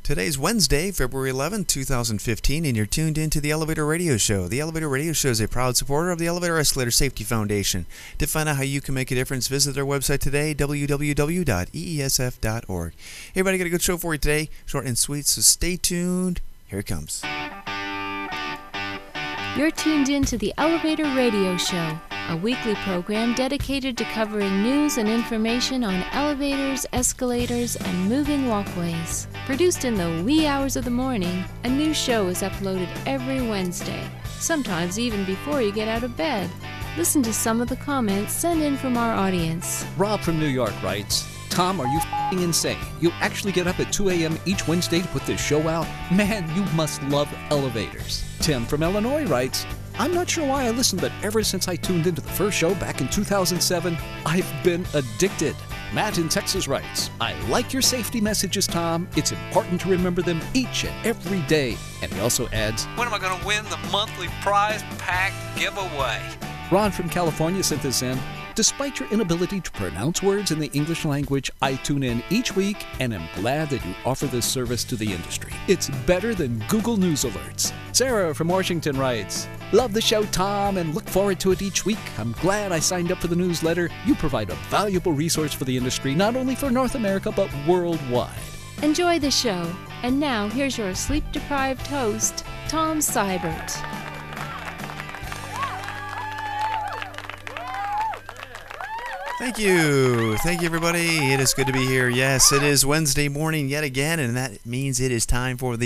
Today's Wednesday, February 11, 2015, and you're tuned in to the Elevator Radio Show. The Elevator Radio Show is a proud supporter of the Elevator Escalator Safety Foundation. To find out how you can make a difference, visit their website today, www.eesf.org. Hey, everybody, got a good show for you today, short and sweet, so stay tuned. Here it comes. You're tuned in to the Elevator Radio Show, a weekly program dedicated to covering news and information on elevators, escalators, and moving walkways. Produced in the wee hours of the morning, a new show is uploaded every Wednesday, sometimes even before you get out of bed. Listen to some of the comments sent in from our audience. Rob from New York writes, Tom, are you f***ing insane? You actually get up at 2 a.m. each Wednesday to put this show out? Man, you must love elevators. Tim from Illinois writes, I'm not sure why I listened, but ever since I tuned into the first show back in 2007, I've been addicted. Matt in Texas writes, I like your safety messages, Tom. It's important to remember them each and every day. And he also adds, when am I going to win the monthly prize pack giveaway? Ron from California sent this in. Despite your inability to pronounce words in the English language, I tune in each week and am glad that you offer this service to the industry. It's better than Google News alerts. Sarah from Washington writes, love the show, Tom, and look forward to it each week. I'm glad I signed up for the newsletter. You provide a valuable resource for the industry, not only for North America, but worldwide. Enjoy the show. And now, here's your sleep-deprived host, Tom Seibert. Thank you, everybody. It is good to be here. Yes, it is Wednesday morning yet again, and that means it is time for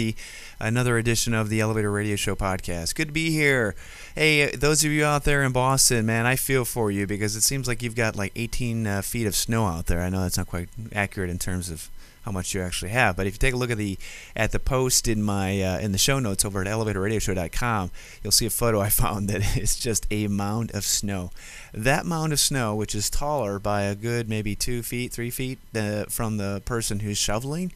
another edition of the Elevator Radio Show podcast. Good to be here. Hey, those of you out there in Boston, man, I feel for you because it seems like you've got like 18 feet of snow out there. I know that's not quite accurate in terms of how much you actually have, but if you take a look at the post in my in the show notes over at elevatorradioshow.com, you'll see a photo I found that is just a mound of snow. That mound of snow, which is taller by a good maybe 2 feet, 3 feet from the person who's shoveling,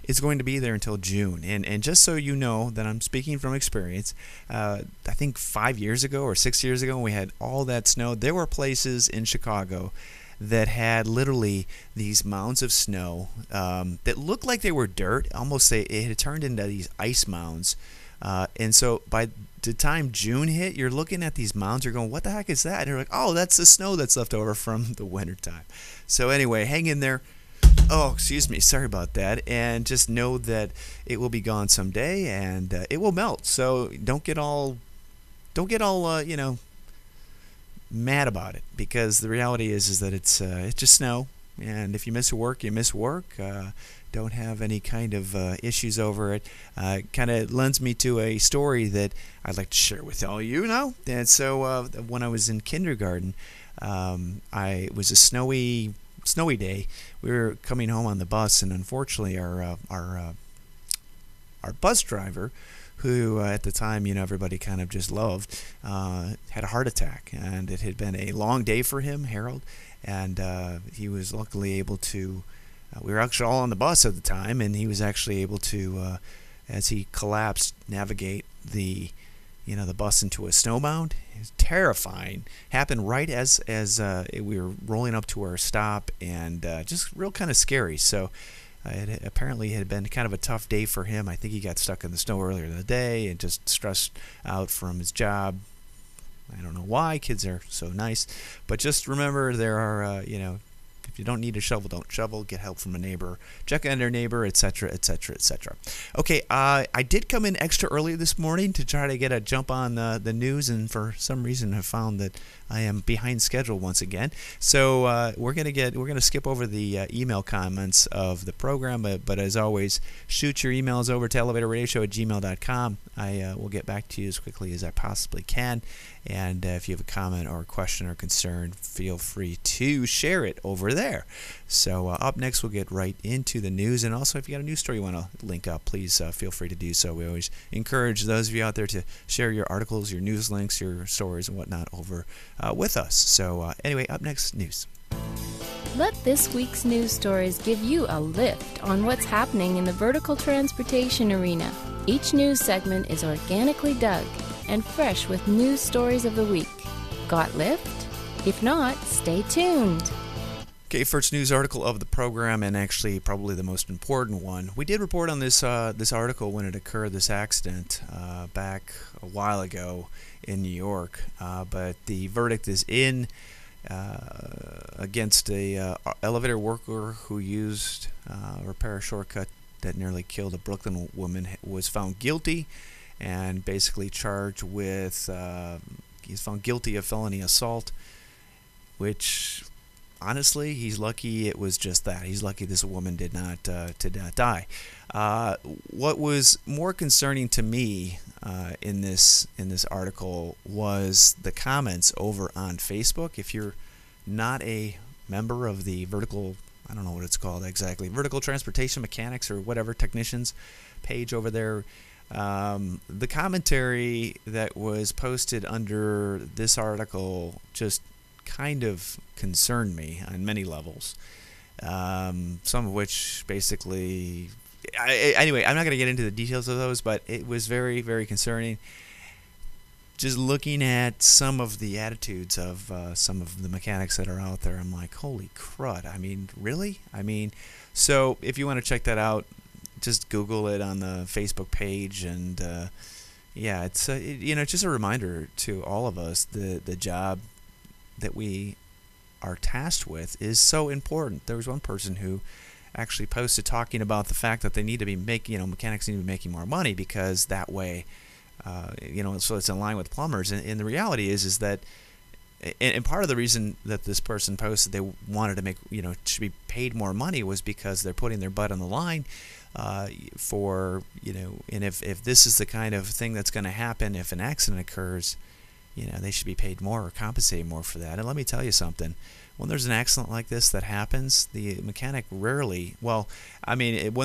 is going to be there until June. And just so you know that I'm speaking from experience, I think 5 years ago or 6 years ago when we had all that snow, there were places in Chicago that had literally these mounds of snow that looked like they were dirt. Almost it had turned into these ice mounds. And so by the time June hit, you're looking at these mounds, you're going, what the heck is that? And you're like, oh, that's the snow that's left over from the wintertime. So anyway, hang in there. Oh, excuse me. Sorry about that. And just know that it will be gone someday and it will melt. So don't get all mad about it, because the reality is that it's just snow, and if you miss work, you miss work. Don't have any kind of issues over it. Kind of lends me to a story that I'd like to share with all you now. And so when I was in kindergarten, it was a snowy day. We were coming home on the bus, and unfortunately our bus driver, who at the time, everybody kind of just loved, had a heart attack. And it had been a long day for him, Harold, and he was luckily able to, we were actually all on the bus at the time, and he was actually able to, as he collapsed, navigate the bus into a snow mound. It was terrifying. Happened right as we were rolling up to our stop, and just real kind of scary. So it apparently had been kind of a tough day for him. I think he got stuck in the snow earlier in the day and just stressed out from his job. I don't know why. Kids are so nice. But just remember, there are, if you don't need a shovel, don't shovel. Get help from a neighbor. Check on your neighbor, etc., etc., etc. Okay, I did come in extra early this morning to try to get a jump on the news, and for some reason have found that I am behind schedule once again. So we're gonna skip over the email comments of the program, but as always, shoot your emails over to elevatorradioshow@gmail.com. I will get back to you as quickly as I possibly can. And if you have a comment or a question or concern, feel free to share it over there. So up next, we'll get right into the news. And also, if you got a news story you want to link up, please feel free to do so. We always encourage those of you out there to share your articles, your news links, your stories, and whatnot over with us. So anyway, up next, news. Let this week's news stories give you a lift on what's happening in the vertical transportation arena. Each news segment is organically dug and fresh with news stories of the week. Got lift? If not, stay tuned. Okay, first news article of the program, and actually probably the most important one. We did report on this article when it occurred, this accident, back a while ago in New York. But the verdict is in against a elevator worker who used a repair shortcut that nearly killed a Brooklyn woman. Was found guilty, and basically charged with he's found guilty of felony assault, which. Honestly, he's lucky it was just that. He's lucky this woman did not die. What was more concerning to me in this article was the comments over on Facebook. If you're not a member of the vertical, I don't know what it's called exactly, vertical transportation mechanics or whatever technicians page over there, the commentary that was posted under this article just kind of concerned me on many levels, some of which basically anyway, I'm not going to get into the details of those, but it was very, very concerning just looking at some of the attitudes of some of the mechanics that are out there. I'm like, holy crud, I mean, really? I mean, so if you want to check that out, just Google it on the Facebook page, and yeah, it's it's just a reminder to all of us the job that we are tasked with is so important. There was one person who actually posted talking about the fact that they need to be making, mechanics need to be making more money because that way, so it's in line with plumbers. And the reality is that, and part of the reason that this person posted they wanted to make, should be paid more money was because they're putting their butt on the line for, and if this is the kind of thing that's going to happen if an accident occurs, they should be paid more or compensated more for that. And let me tell you something. When there's an accident like this that happens, the mechanic rarely, when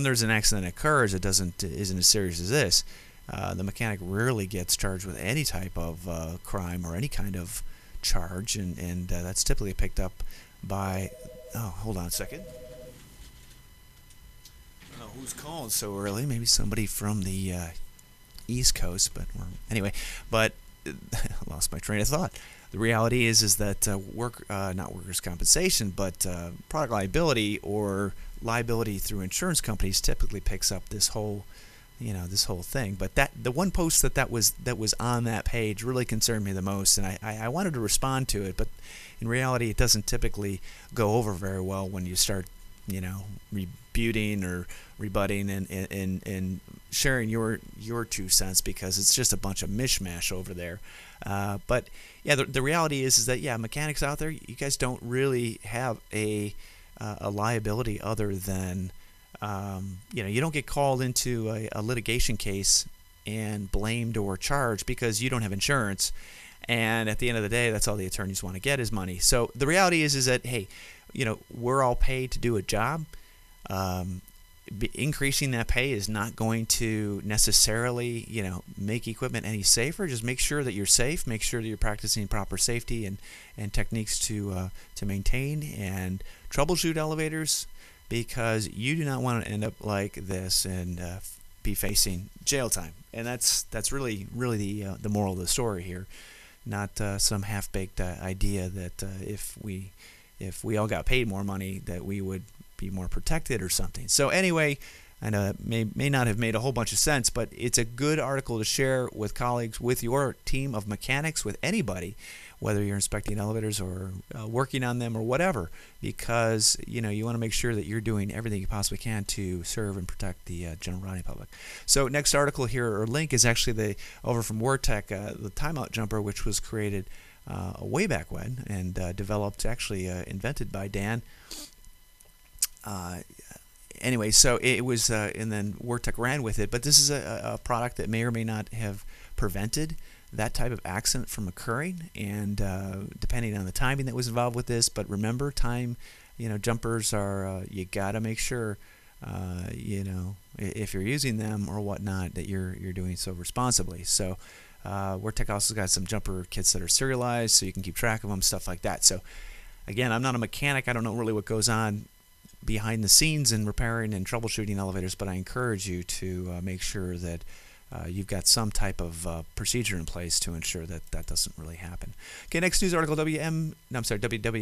there's an accident that occurs, it isn't as serious as this. The mechanic rarely gets charged with any type of crime or any kind of charge, and that's typically picked up by, hold on a second. I don't know who's calling so early. Maybe somebody from the East Coast, but I lost my train of thought. The reality is that not workers' compensation, but product liability or liability through insurance companies typically picks up this whole thing. But the one post that was on that page really concerned me the most, and I wanted to respond to it, but in reality, it doesn't typically go over very well when you start, rebuting or rebutting and sharing your 2 cents, because it's just a bunch of mishmash over there. But yeah, the reality is that mechanics out there, you guys don't really have a liability other than you don't get called into a litigation case and blamed or charged because you don't have insurance. And at the end of the day, that's all the attorneys want to get is money. So the reality is that, hey, we're all paid to do a job. Increasing that pay is not going to necessarily, make equipment any safer. Just make sure that you're safe. Make sure that you're practicing proper safety and techniques to maintain and troubleshoot elevators, because you do not want to end up like this and be facing jail time. And that's really the moral of the story here, not some half-baked idea that if we all got paid more money that we would be more protected or something. So anyway, I know it may not have made a whole bunch of sense, but it's a good article to share with colleagues, with your team of mechanics, with anybody, whether you're inspecting elevators or working on them or whatever, because you want to make sure that you're doing everything you possibly can to serve and protect the general riding public. So next article here, or link, is actually over from WorTech, the timeout jumper, which was created way back when and developed, actually invented by Dan. Anyway, so it was, and then WorTech ran with it. But this is a product that may or may not have prevented that type of accident from occurring, and depending on the timing that was involved with this. But remember, jumpers are, you got to make sure, if you're using them or whatnot, that you're doing so responsibly. So WorTech also got some jumper kits that are serialized, so you can keep track of them, stuff like that. So again, I'm not a mechanic. I don't know really what goes on behind the scenes in repairing and troubleshooting elevators, but I encourage you to make sure that you've got some type of procedure in place to ensure that that doesn't really happen. Okay, next news article, WWMT.com.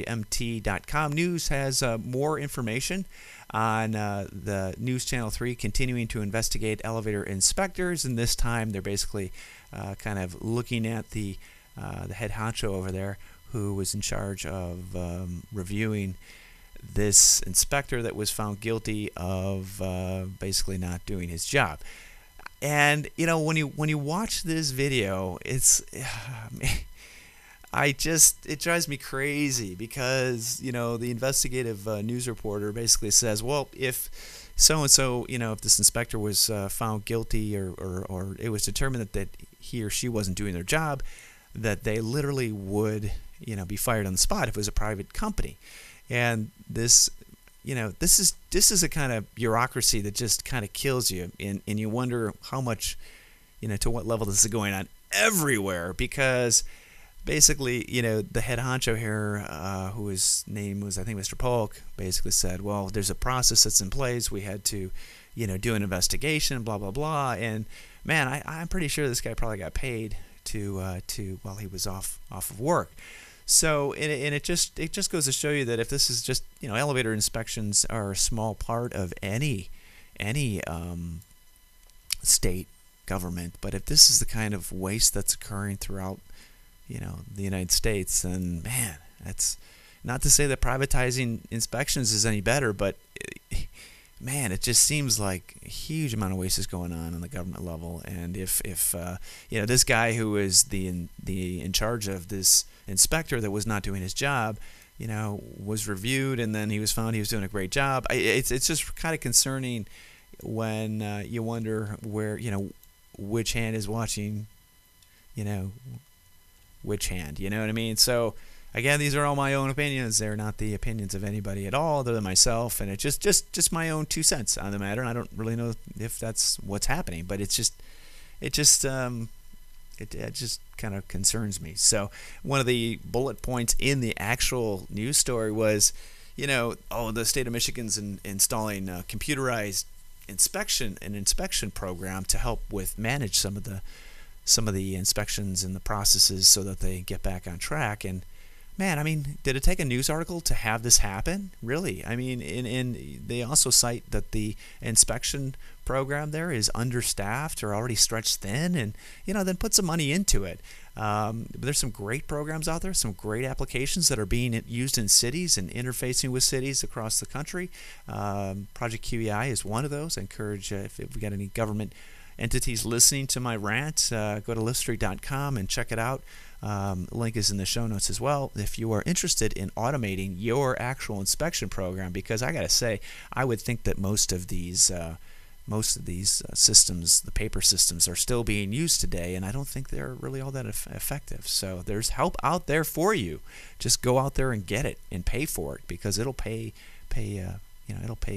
News has more information on the News Channel 3 continuing to investigate elevator inspectors, and this time they're basically kind of looking at the head honcho over there who was in charge of reviewing this inspector that was found guilty of basically not doing his job. And when you watch this video, it drives me crazy because the investigative news reporter basically says, well, if so and so, if this inspector was found guilty or it was determined that he or she wasn't doing their job, that they literally would be fired on the spot if it was a private company. And this is a kind of bureaucracy that just kind of kills you, and you wonder how much, to what level this is going on everywhere, because basically, the head honcho here, whose name was, I think, Mr. Polk, basically said, well, there's a process that's in place. We had to, do an investigation, blah, blah, blah. And man, I'm pretty sure this guy probably got paid to while he was off of work. So, and it just goes to show you that if this is just, elevator inspections are a small part of any state government, but if this is the kind of waste that's occurring throughout, the United States, then man, that's not to say that privatizing inspections is any better, but man, it just seems like a huge amount of waste is going on the government level. And if this guy who is in charge of this inspector that was not doing his job, was reviewed and then he was found he was doing a great job, it's just kind of concerning when you wonder where, which hand is watching, which hand, you know what I mean? So again, these are all my own opinions. They're not the opinions of anybody at all other than myself, and it's just my own 2 cents on the matter. And I don't really know if that's what's happening, but it just kind of concerns me. So one of the bullet points in the actual news story was, the state of Michigan's installing computerized inspection program to help with manage some of the inspections and the processes so that they get back on track. And man, I mean, did it take a news article to have this happen? Really? I mean, they also cite that the inspection program there is understaffed or already stretched thin, and then put some money into it. There's some great programs out there, some great applications that are being used in cities and interfacing with cities across the country. Project QEI is one of those. I encourage, if we got any government entities listening to my rant, go to livestraight.com and check it out. Link is in the show notes as well if you are interested in automating your actual inspection program, because I gotta say, I would think that most of these systems, the paper systems, are still being used today, and I don't think they're really all that effective. So there's help out there for you. Just go out there and get it and pay for it, because it'll pay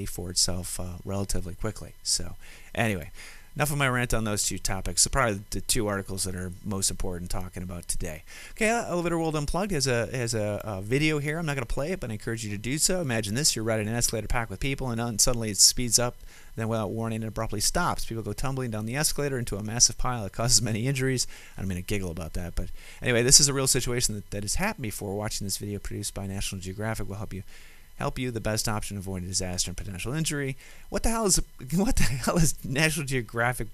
for itself relatively quickly. So anyway, enough of my rant on those two topics. So probably the two articles that are most important talking about today. Okay, Elevator World Unplugged has a video here. I'm not going to play it, but I encourage you to do so. Imagine this: you're riding an escalator packed with people, and suddenly it speeds up. Then, without warning, it abruptly stops. People go tumbling down the escalator into a massive pile that causes many injuries. I'm going to giggle about that, but anyway, this is a real situation that has happened before. Watching this video produced by National Geographic will help you the best option avoiding disaster and potential injury. What the hell is National Geographic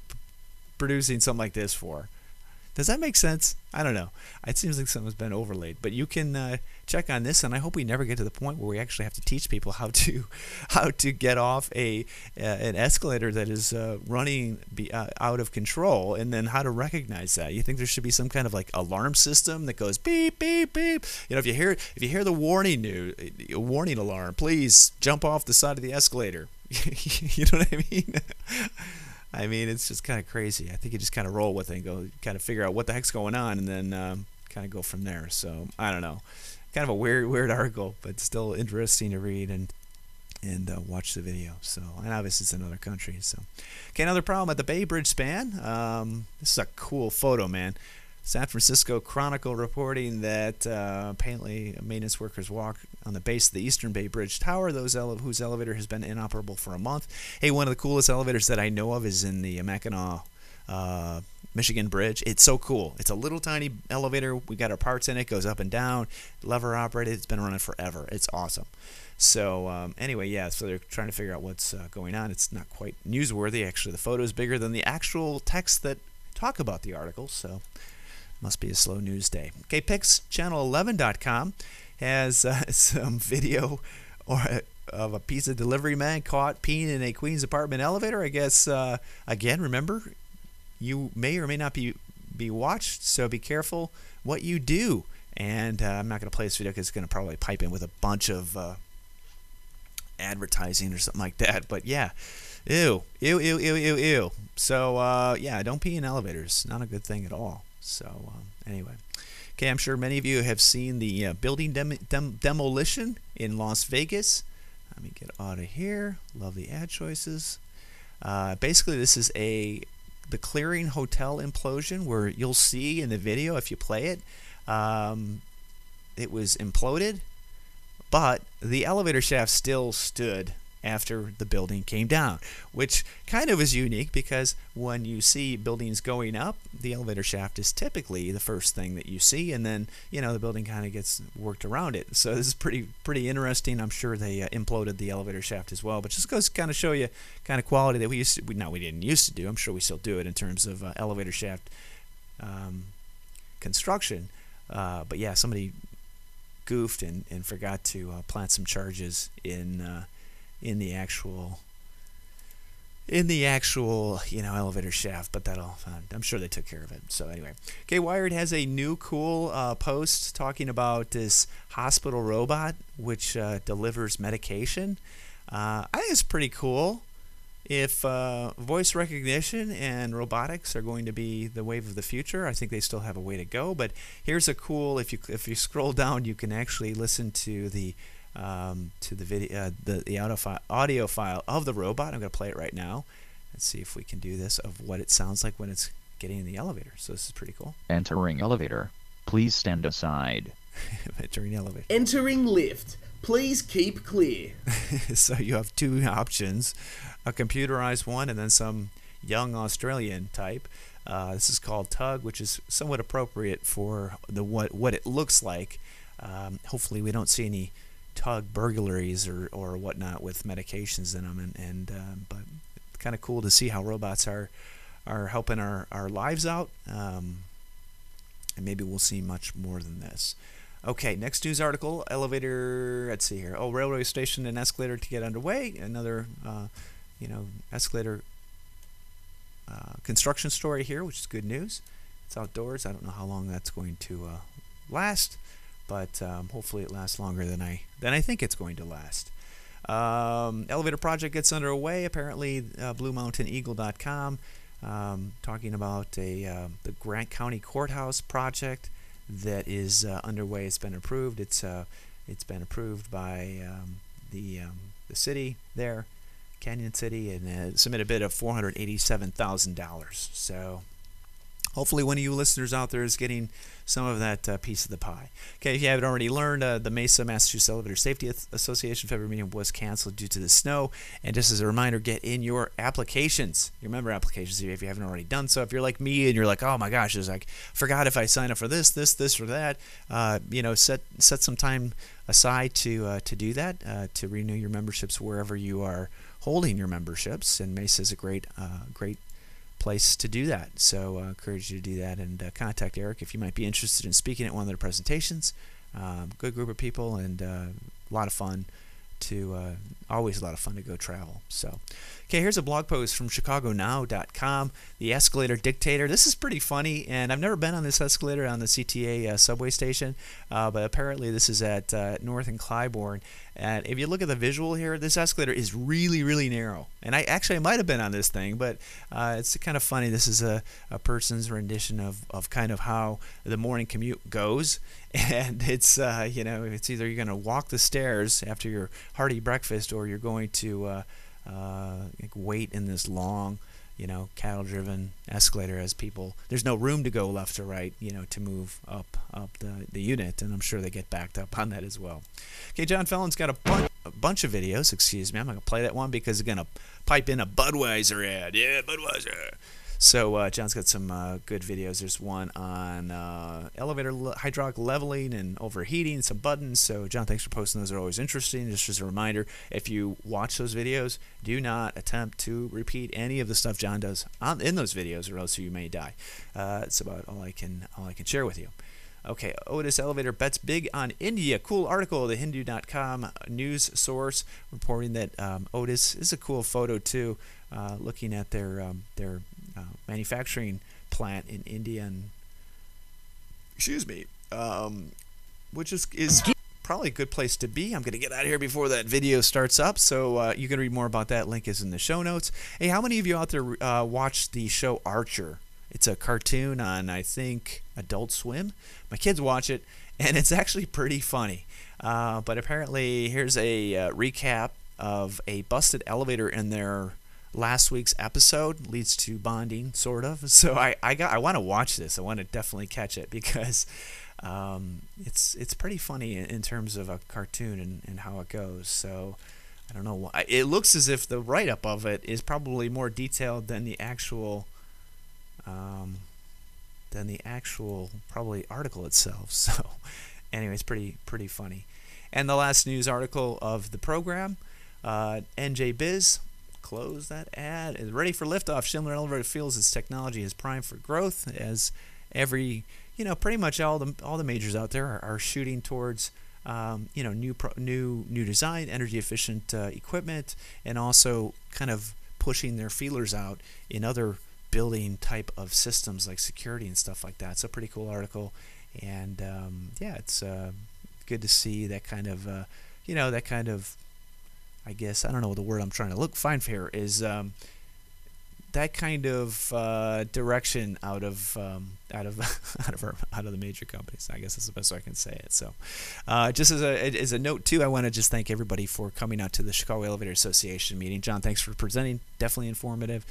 producing something like this for? Does that make sense? I don't know. It seems like something's been overlaid, but you can check on this, and I hope we never get to the point where we actually have to teach people how to get off an escalator that is running out of control, and then how to recognize that. You think there should be some kind of like alarm system that goes beep beep beep? If you hear the warning alarm, please jump off the side of the escalator. You know what I mean? I mean, it's just kind of crazy. I think you just kind of roll with it and go kind of figure out what the heck's going on, and then kind of go from there. So I don't know, kind of a weird article, but still interesting to read and watch the video. So, and obviously it's another country. So, okay, another problem at the Bay Bridge span. This is a cool photo, man. San Francisco Chronicle reporting that apparently maintenance workers walk on the base of the Eastern Bay Bridge Tower, whose elevator has been inoperable for a month. Hey, one of the coolest elevators that I know of is in the Mackinac Michigan Bridge. It's so cool. It's a little tiny elevator. We got our parts in it. Goes up and down. Lever operated. It's been running forever. It's awesome. So anyway, yeah. So they're trying to figure out what's going on. It's not quite newsworthy. Actually, the photo is bigger than the actual text that talk about the article. So must be a slow news day. Okay, PixChannel11.com has some video of a pizza delivery man caught peeing in a Queens apartment elevator. I guess again, remember, you may or may not be watched, so be careful what you do. And I'm not going to play this video because it's going to probably pipe in with a bunch of advertising or something like that. But yeah, ew. So yeah, don't pee in elevators. Not a good thing at all. So anyway, okay, I'm sure many of you have seen the building demolition in Las Vegas. Let me get out of here. Love the ad choices. Basically, this is the Clearing Hotel implosion, where you'll see in the video, if you play it, it was imploded, but the elevator shaft still stood after the building came down, which kind of is unique because when you see buildings going up, the elevator shaft is typically the first thing that you see, and then the building kind of gets worked around it. So this is pretty interesting. I'm sure they imploded the elevator shaft as well, but just goes to kind of show you kind of quality that we didn't used to do. I'm sure we still do it in terms of elevator shaft construction, but yeah, somebody goofed and forgot to plant some charges in the actual elevator shaft, but I'm sure they took care of it. So anyway, okay, Wired has a new cool post talking about this hospital robot which delivers medication. I think it's pretty cool. If voice recognition and robotics are going to be the wave of the future, I think they still have a way to go. But here's a cool. If you scroll down, you can actually listen to the video, the audio file of the robot. I'm going to play it right now. Let's see if we can do this, of what it sounds like when it's getting in the elevator. So this is pretty cool. Entering elevator. Please stand aside. Entering elevator. Entering lift. Please keep clear. So you have two options, a computerized one and then some young Australian type. This is called Tug, which is somewhat appropriate for what it looks like. Hopefully we don't see any Tug burglaries or whatnot with medications in them, but kind of cool to see how robots are helping our lives out, and maybe we'll see much more than this. Okay, next news article, elevator, let's see here. Oh, railway station and escalator to get underway. Another, escalator construction story here, which is good news. It's outdoors. I don't know how long that's going to last, but hopefully it lasts longer than I think it's going to last. Elevator project gets underway. Apparently, BlueMountainEagle.com talking about the Grant County Courthouse project that is underway. It's been approved. It's been approved by the city there, Canyon City, and submit a bid of $487,000. So hopefully one of you listeners out there is getting some of that piece of the pie. Okay, if you haven't already learned, the Mesa, Massachusetts Elevator Safety Association February meeting was canceled due to the snow. And just as a reminder, get in your applications, your member applications, if you haven't already done so. If you're like me and you're like, oh my gosh, it's like, forgot if I sign up for this or that, set some time aside to do that, to renew your memberships wherever you are holding your memberships. And Mesa is a great place to do that, so I encourage you to do that, and contact Eric if you might be interested in speaking at one of their presentations. Good group of people, and a lot of fun always a lot of fun to go travel. So, okay, here's a blog post from ChicagoNow.com. The escalator dictator. This is pretty funny, and I've never been on this escalator on the CTA subway station, but apparently this is at North and Clybourne. And if you look at the visual here, this escalator is really, really narrow. And I might have been on this thing, but it's kind of funny. This is a person's rendition of kind of how the morning commute goes. And it's, it's either you're going to walk the stairs after your hearty breakfast, or you're going to wait in this long, cattle-driven escalator as there's no room to go left or right, to move up the unit, and I'm sure they get backed up on that as well. Okay, John Fallon's got a bunch of videos, excuse me. I'm not going to play that one because it's going to pipe in a Budweiser ad. Yeah, Budweiser. So John's got some good videos. There's one on elevator hydraulic leveling and overheating, some buttons. So John, thanks for posting those. They're always interesting. Just as a reminder, if you watch those videos, do not attempt to repeat any of the stuff John does in those videos, or else you may die. It's about all I can share with you. Okay, Otis Elevator bets big on India. Cool article, the Hindu.com news source reporting that Otis, this is a cool photo too, looking at their manufacturing plant in India, and which is probably a good place to be. I'm going to get out of here before that video starts up, so you can read more about that. Link is in the show notes. Hey, how many of you out there watch the show Archer? It's a cartoon on, I think, Adult Swim. My kids watch it, and it's actually pretty funny. But apparently, here's a recap of a busted elevator in their last week's episode. Leads to bonding, sort of. So I want to watch this. I want to definitely catch it because it's pretty funny in terms of a cartoon and how it goes. So I don't know why. It looks as if the write-up of it is probably more detailed than the actual probably article itself. So anyway, it's pretty funny. And the last news article of the program, NJ Biz, close that ad, is ready for liftoff. Schindler Elevator feels its technology is primed for growth, as pretty much all the majors out there are shooting towards new design, energy efficient equipment, and also kind of pushing their feelers out in other building type of systems like security and stuff like that. It's a pretty cool article, and it's good to see that kind of I guess, I don't know the word I'm trying to find for here is that kind of direction out of the major companies. I guess that's the best way I can say it. So, just as a note too, I want to just thank everybody for coming out to the Chicago Elevator Association meeting. John, thanks for presenting. Definitely informative.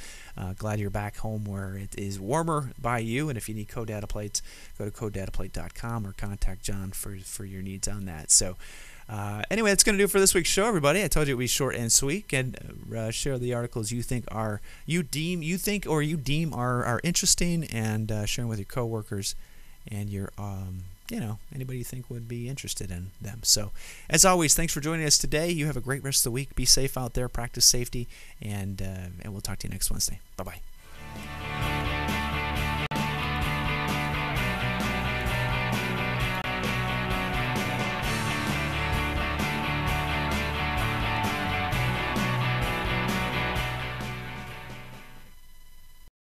Glad you're back home where it is warmer by you. And if you need code data plates, go to codedataplate.com or contact John for your needs on that. So. Anyway, that's going to do it for this week's show, everybody. I told you it would be short and sweet. And share the articles you deem are interesting, and share them with your coworkers and your anybody you think would be interested in them. So, as always, thanks for joining us today. You have a great rest of the week. Be safe out there. Practice safety, and we'll talk to you next Wednesday. Bye bye.